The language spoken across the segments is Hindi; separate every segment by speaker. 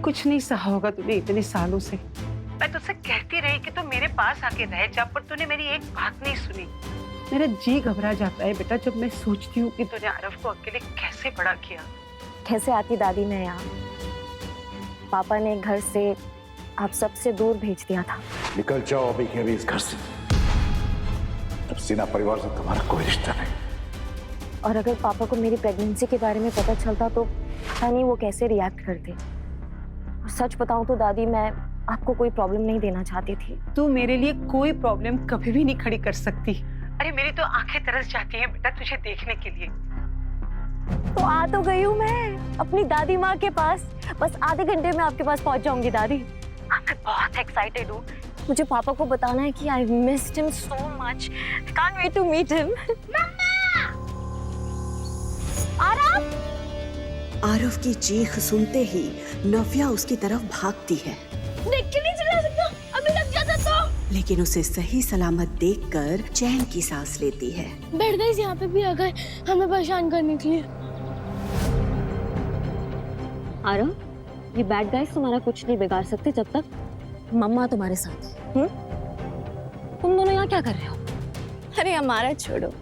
Speaker 1: कुछ नहीं सहा होगा तूने इतने सालों से। मैं तुझसे कहती रही कि तू मेरे पास आके रह जा, पर तूने मेरी एक बात नहीं सुनी। मेरा जी घबरा जाता है बेटा जब मैं सोचती हूँ कि तूने आरव को अकेले कैसे बड़ा किया।
Speaker 2: कैसे आती दादी मैं यहाँ? पापा ने घर से आप सबसे दूर भेज दिया था।
Speaker 3: निकल जाओ अभी के अभी इस घर से। अब सिन्हा परिवार से तुम्हारा कोई रिश्ता नहीं।
Speaker 2: और अगर पापा को मेरी प्रेगनेंसी के बारे में पता चलता तो पता नहीं वो कैसे रिएक्ट करते। और सच बताऊं तो दादी मैं आपको कोई प्रॉब्लम नहीं देना चाहती थी।
Speaker 1: तू मेरे लिए कोई प्रॉब्लम कभी भी नहीं खड़ी कर सकती। अरे मेरी तो आंखें तरस जाती हैं बेटा तुझे देखने के लिए।
Speaker 2: तो आ तो गई हूँ मैं अपनी दादी माँ के पास। बस आधे घंटे में आपके पास पहुंच जाऊंगी दादी। मैं बहुत एक्साइटेड हूँ। मुझे पापा को बताना है कि I missed him so much. Can't wait to meet him.
Speaker 4: Aarav की चीख सुनते ही नव्या उसकी तरफ भागती है।
Speaker 2: देख के नहीं चला सकता, अभी लग जाता तो।
Speaker 4: लेकिन उसे सही सलामत देखकर चैन की सांस लेती है।
Speaker 5: बैठ गई यहाँ पे भी आ गए हमें परेशान करने के लिए।
Speaker 2: आरव, ये बैड गाइस तुम्हारा कुछ नहीं बिगाड़ सकते जब तक मम्मा तुम्हारे साथ है। तुम दोनों यहाँ क्या कर रहे हो?
Speaker 5: अरे हमारा छोड़ो,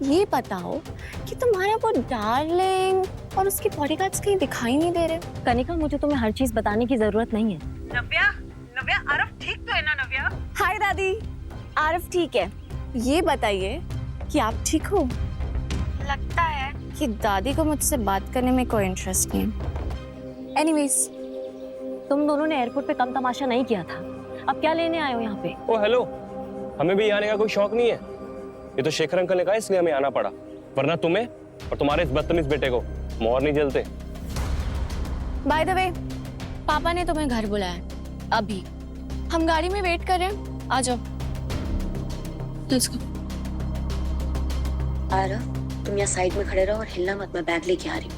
Speaker 5: ये बताओ कि तुम्हारा वो डार्लिंग और उसके बॉडीगार्ड्स कहीं दिखाई नहीं दे रहे।
Speaker 2: कनिका, मुझे तुम्हें हर चीज बताने की जरूरत नहीं है।
Speaker 1: नव्या, नव्या आरव ठीक तो है ना नव्या?
Speaker 5: हाय दादी, आरव ठीक है। ये बताइए कि आप ठीक हो? लगता है कि दादी को मुझसे बात करने में कोई इंटरेस्ट नहीं है। एनीवेज,
Speaker 2: तुम दोनों ने एयरपोर्ट पे कम तमाशा नहीं किया था। अब क्या लेने आए हो यहाँ पे?
Speaker 6: ओ हेलो, हमें भी आने का कोई शौक नहीं है। ये तो शेखर अंकल ने कहा इसलिए हमें आना पड़ा, वरना तुम्हें और तुम्हारे इस बदतमीज बेटे को मोहर नहीं जलते।
Speaker 5: बाय द वे, पापा ने तुम्हें घर बुलाया। अभी हम गाड़ी में वेट कर रहे हैं, आ जाओ। Let's go.
Speaker 4: आरव, तुम यहाँ साइड में खड़े रहो और हिलना मत, मैं बैग लेके आ रही हूँ।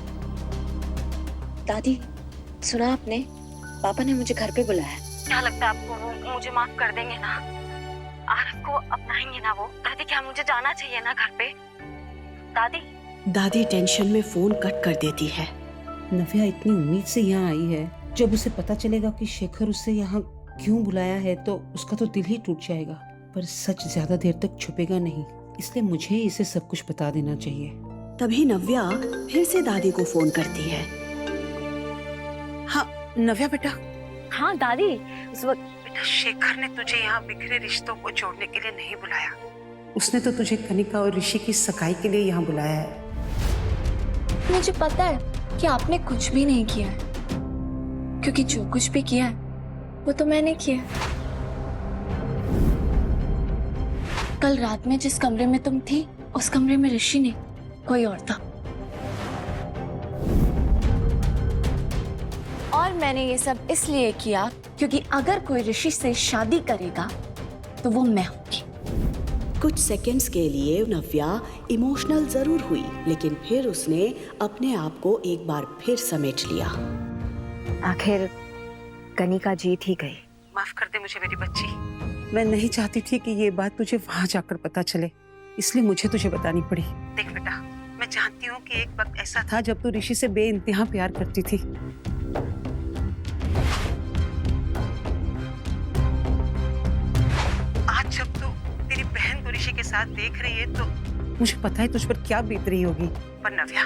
Speaker 4: दादी, सुना आपने? पापा ने मुझे घर पे बुलाया।
Speaker 2: क्या लगता है आपको वो मुझे माफ कर देंगे ना? आरव को अपनाएंगे ना वो? दादी, क्या मुझे जाना चाहिए ना घर पे? दादी।
Speaker 4: दादी टेंशन में फोन कट कर देती है।
Speaker 7: नव्या इतनी उम्मीद से यहाँ आई है, जब उसे पता चलेगा कि शेखर उसे यहाँ क्यों बुलाया है तो उसका तो दिल ही टूट जाएगा। पर सच ज्यादा देर तक छुपेगा नहीं, इसलिए मुझे इसे सब कुछ बता देना चाहिए।
Speaker 4: तभी नव्या फिर से दादी को फोन करती है।
Speaker 1: हाँ नव्या बेटा।
Speaker 2: हाँ दादी, उस वक्त
Speaker 1: बेटा शेखर ने तुझे यहाँ बिखरे रिश्तों को जोड़ने के लिए नहीं बुलाया। उसने तो तुझे कनिका और ऋषि की सगाई के लिए यहाँ बुलाया है।
Speaker 5: मुझे पता है कि आपने कुछ भी नहीं किया है, क्योंकि जो कुछ भी किया है वो तो मैंने किया है। कल रात में जिस कमरे में तुम थी, उस कमरे में ऋषि नहीं, कोई और था। और मैंने ये सब इसलिए किया क्योंकि अगर कोई ऋषि से शादी करेगा तो वो मैं होंगी।
Speaker 4: कुछ सेकंड्स के लिए नव्या इमोशनल जरूर हुई, लेकिन फिर उसने अपने आप को एक बार फिर समेट लिया।
Speaker 2: आखिर कनिका जीत ही गई।
Speaker 1: माफ कर दे मुझे मेरी बच्ची। मैं नहीं चाहती थी कि ये बात तुझे वहां जाकर पता चले, इसलिए मुझे तुझे बतानी पड़ी। देख बेटा, मैं जानती हूँ कि एक वक्त ऐसा था जब तू ऋषि से बेइंतहा प्यार करती थी। आज जब तू तेरी बहन को ऋषि के साथ देख रही है तो मुझे पता है तुझ पर क्या बीत रही होगी। पर नव्या,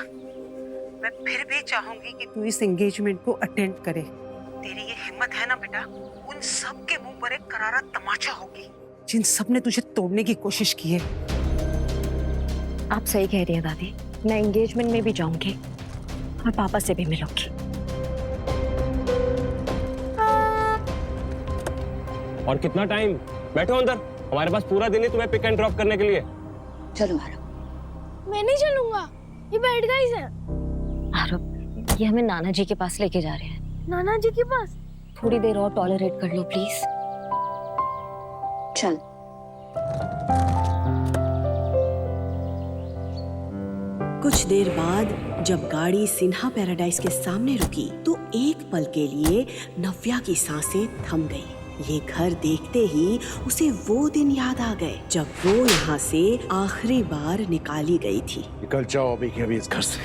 Speaker 1: मैं फिर भी चाहूंगी कि तू इस एंगेजमेंट को अटेंड करे। तेरी ये हिम्मत है ना बेटा, उन सब के मुंह पर एक करारा तमाचा होगी जिन सब ने तुझे तोड़ने की कोशिश की है।
Speaker 2: आप सही कह रही हैं दादी, मैं एंगेजमेंट में भी जाऊंगी और पापा से भी मिलूंगी।
Speaker 6: और कितना टाइम? बैठो अंदर, हमारे पास पूरा दिन है तुम्हें पिक एंड ड्रॉप करने के लिए।
Speaker 4: चलो आरव।
Speaker 5: मैं नहीं चलूंगा, ये बैठ गई है।
Speaker 2: आरव, ये हमें नाना जी के पास लेके जा रहे हैं।
Speaker 5: नाना जी के पास?
Speaker 2: थोड़ी देर और टॉलरेट कर लो प्लीज।
Speaker 4: चल। कुछ देर बाद जब गाड़ी सिन्हा पैराडाइज के सामने रुकी तो एक पल के लिए नव्या की सांसें थम गई। ये घर देखते ही उसे वो दिन याद आ गए जब वो यहाँ से आखिरी बार निकाली गई थी।
Speaker 3: निकल जाओ अभी के अभी इस घर से।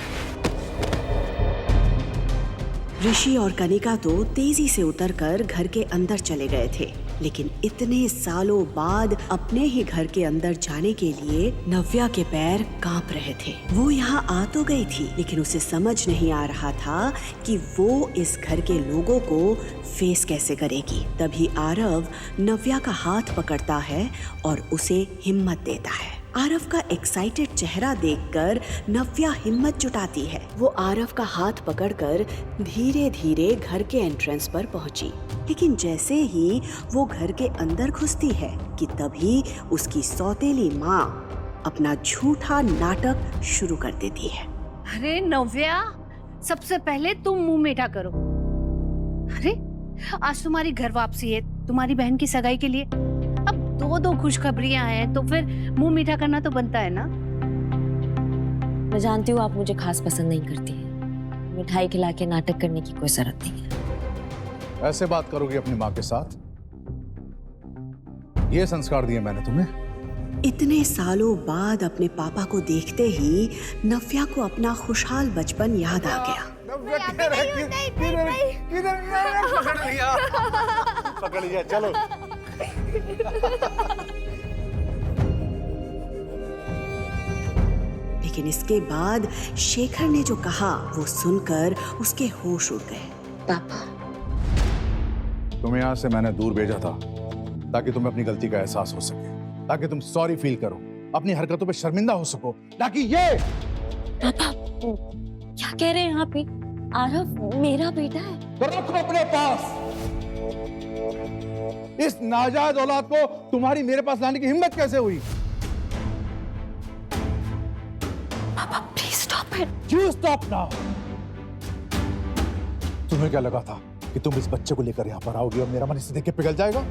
Speaker 4: ऋषि और कनिका तो तेजी से उतरकर घर के अंदर चले गए थे, लेकिन इतने सालों बाद अपने ही घर के अंदर जाने के लिए नव्या के पैर कांप रहे थे। वो यहाँ आ तो गई थी, लेकिन उसे समझ नहीं आ रहा था कि वो इस घर के लोगों को फेस कैसे करेगी। तभी आरव नव्या का हाथ पकड़ता है और उसे हिम्मत देता है। आरव का एक्साइटेड चेहरा देखकर नव्या हिम्मत जुटाती है। वो आरव का हाथ पकड़कर धीरे धीरे घर के एंट्रेंस पर पहुंची, लेकिन जैसे ही वो घर के अंदर घुसती है कि तभी उसकी सौतेली माँ अपना झूठा नाटक शुरू कर देती है।
Speaker 8: अरे नव्या, सबसे पहले तुम मुंह मीठा करो। अरे आज तुम्हारी घर वापसी है, तुम्हारी बहन की सगाई के लिए। अब दो खुशखबरियां हैं तो फिर मुंह मीठा करना तो बनता है ना।
Speaker 2: मैं जानती हूँ आप मुझे खास पसंद नहीं करती हैं। मिठाई खिला के नाटक करने की कोई जरूरत नहीं है।
Speaker 3: ऐसे बात करोगी अपनी माँ के साथ? ये संस्कार दिए मैंने तुम्हें।
Speaker 4: इतने सालों बाद अपने पापा को देखते ही नव्या को अपना खुशहाल बचपन याद आ गया।
Speaker 3: पकड़ लिया, चलो।
Speaker 4: लेकिन इसके बाद शेखर ने जो कहा वो सुनकर उसके होश उड़ गए।
Speaker 2: पापा,
Speaker 3: तुम्हें यहाँ से मैंने दूर भेजा था ताकि तुम्हें अपनी गलती का एहसास हो सके, ताकि तुम सॉरी फील करो, अपनी हरकतों पे शर्मिंदा हो सको, ताकि ये।
Speaker 2: पापा क्या कह रहे हैं आप? आरव मेरा बेटा है।
Speaker 3: तो रखो अपने पास। इस नाजायज औलाद को तुम्हारी मेरे पास लाने की हिम्मत कैसे हुई?
Speaker 2: पापा please stop it.
Speaker 3: You stop now। तुम्हें क्या लगा था कि तुम इस बच्चे को लेकर यहाँ पर आओगी और मेरा मन इसे देख के पिघल जाएगा?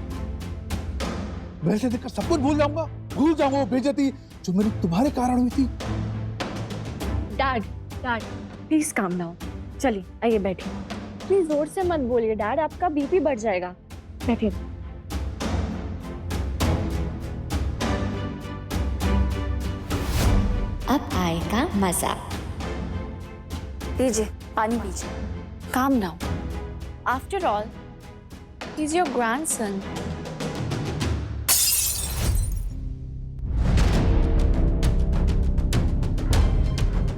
Speaker 3: मैं इसे देखकर सब कुछ भूल जाऊंगा वो बेइज्जती जो मेरी तुम्हारे कारण हुई थी।
Speaker 5: Dad please calm down. चलिए आइए बैठिए। प्लीज जोर से मत बोलिए डैड, आपका बीपी बढ़ जाएगा। बैठिए।
Speaker 9: अब आएगा मजा।
Speaker 5: लीजिए पानी पीजिए। Calm down. After all he is your grandson.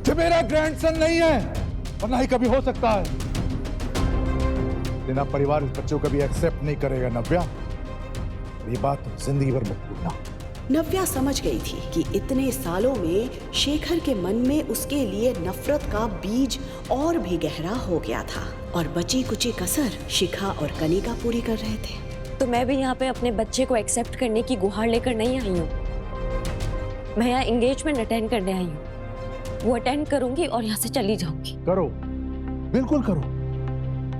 Speaker 3: ये मेरा ग्रैंडसन नहीं है और ना ही कभी हो सकता है। लेकिन परिवार इस बच्चे को कभी एक्सेप्ट नहीं करेगा नव्या। ये बात तुम जिंदगी भर मत भूलना।
Speaker 4: नव्या समझ गई थी कि इतने सालों में शेखर के मन में उसके लिए नफरत का बीज और भी गहरा हो गया था और बची कुची कसर शिखा और कनिका पूरी कर रहे थे।
Speaker 2: तो मैं भी यहाँ पे अपने बच्चे को एक्सेप्ट करने की गुहार लेकर नहीं आई हूँ। मैं यहाँ एंगेजमेंट अटेंड करने आई हूँ। वो अटेंड करूंगी और यहाँ से चली जाऊंगी।
Speaker 3: करो, बिल्कुल करो।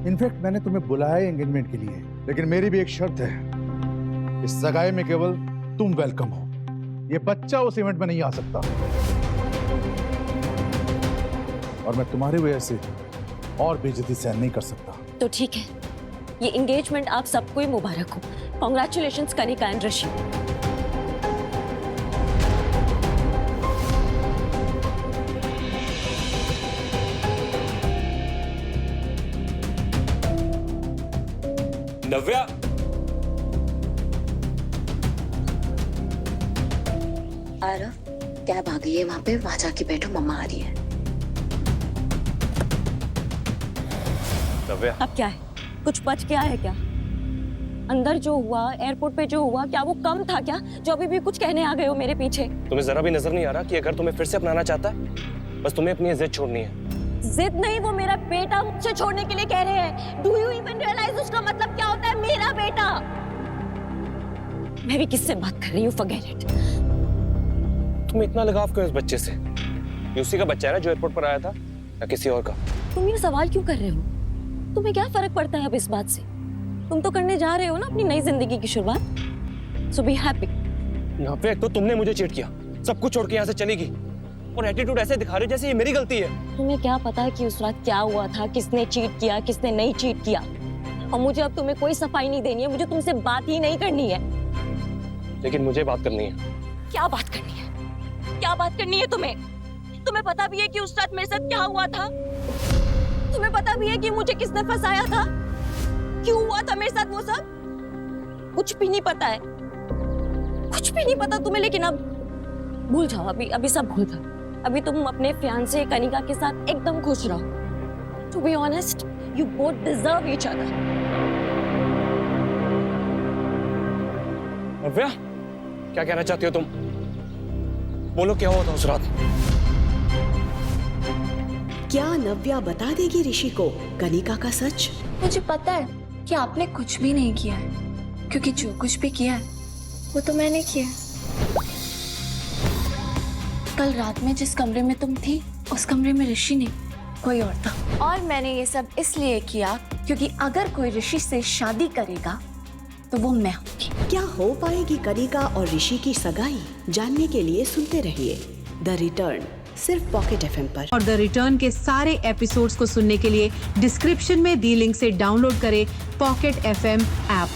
Speaker 3: इनफैक्ट मैंने तुम्हें बुलाया है एंगेजमेंट के लिए, लेकिन मेरी भी एक शर्त है। इस सगाई में केवल तुम वेलकम हो। ये बच्चा उस इवेंट में नहीं आ सकता और मैं तुम्हारी वजह से और बेइज्जती सहन नहीं कर सकता।
Speaker 2: तो ठीक है, ये एंगेजमेंट आप सबको ही मुबारक हो। Congratulations Kanika and Rishi.
Speaker 6: Navya,
Speaker 2: Aarav cab आ गई है, वहां पे वहां जाके बैठो, मम्मा आ रही है।
Speaker 6: नव्या,
Speaker 2: अब क्या है? कुछ बच गया है क्या? अंदर जो हुआ, एयरपोर्ट पे जो हुआ, क्या वो कम था क्या जो अभी भी कुछ कहने आ गए हो मेरे पीछे?
Speaker 6: तुम्हें जरा भी नजर नहीं आ रहा कि अगर तुम्हें फिर से अपनाना चाहता है, बस तुम्हें अपनी जिद छोड़नी है।
Speaker 2: जिद नहीं, वो मेरा बेटा मुझसे छोड़ने के लिए कह रहे हैं। डू यू इवन रियलाइज उसका मतलब क्या होता है? मेरा बेटा। मैं भी किससे बात कर रही हूँ? Forget it.
Speaker 6: तुम इतना लगाव क्यों इस बच्चे से? ये उसी का बच्चा है ना जो एयरपोर्ट पर आया था, या किसी और का?
Speaker 2: तुम ये सवाल क्यों कर रहे हो? तुम्हें क्या फर्क पड़ता है अब इस बात से? तुम तो करने जा रहे हो ना अपनी नई जिंदगी की शुरुआत। सो बी हैप्पी।
Speaker 6: यहाँ पे एक तो तुमने मुझे चीट किया, सब कुछ छोड़ के यहाँ से चली गई और एटीट्यूड ऐसे दिखा रहे हो जैसे ये मेरी गलती है।
Speaker 2: तुम्हें क्या पता है कि उस रात क्या हुआ था, किसने चीट किया, किसने नहीं चीट किया? और मुझे अब तुम्हें कोई सफाई नहीं देनी है, मुझे तुमसे बात ही नहीं करनी है।
Speaker 6: लेकिन मुझे बात करनी है।
Speaker 2: क्या बात करनी है? क्या बात करनी है तुम्हें? तुम्हें पता भी है कि उस रात मेरे साथ क्या हुआ था? तुम्हें पता भी है कि मुझे किसने फंसाया था, क्यों हुआ था मेरे साथ वो सब? कुछ भी नहीं पता है, कुछ भी नहीं पता तुम्हें। लेकिन अब भूल जाओ, अभी सब भूल जाओ। अभी तुम अपने फियांसे कनिका के साथ एकदम खुश रहो। To be honest, you both deserve each other.
Speaker 6: Navya, क्या कहना चाहती हो तुम? बोलो क्या हुआ था उस रात?
Speaker 4: क्या नव्या बता देगी ऋषि को कनिका का सच?
Speaker 5: मुझे पता है कि आपने कुछ भी नहीं किया है, क्योंकि जो कुछ भी किया है वो तो मैंने किया है। कल रात में जिस कमरे में तुम थी, उस कमरे में ऋषि नहीं, कोई और था। और मैंने ये सब इसलिए किया क्योंकि अगर कोई ऋषि से शादी करेगा तो वो मैं होंगी।
Speaker 4: क्या हो पाएगी कनिका और ऋषि की सगाई? जानने के लिए सुनते रहिए द रिटर्न, सिर्फ पॉकेट FM पर।
Speaker 10: और द रिटर्न के सारे एपिसोड्स को सुनने के लिए डिस्क्रिप्शन में दी लिंक से डाउनलोड करें पॉकेट FM ऐप।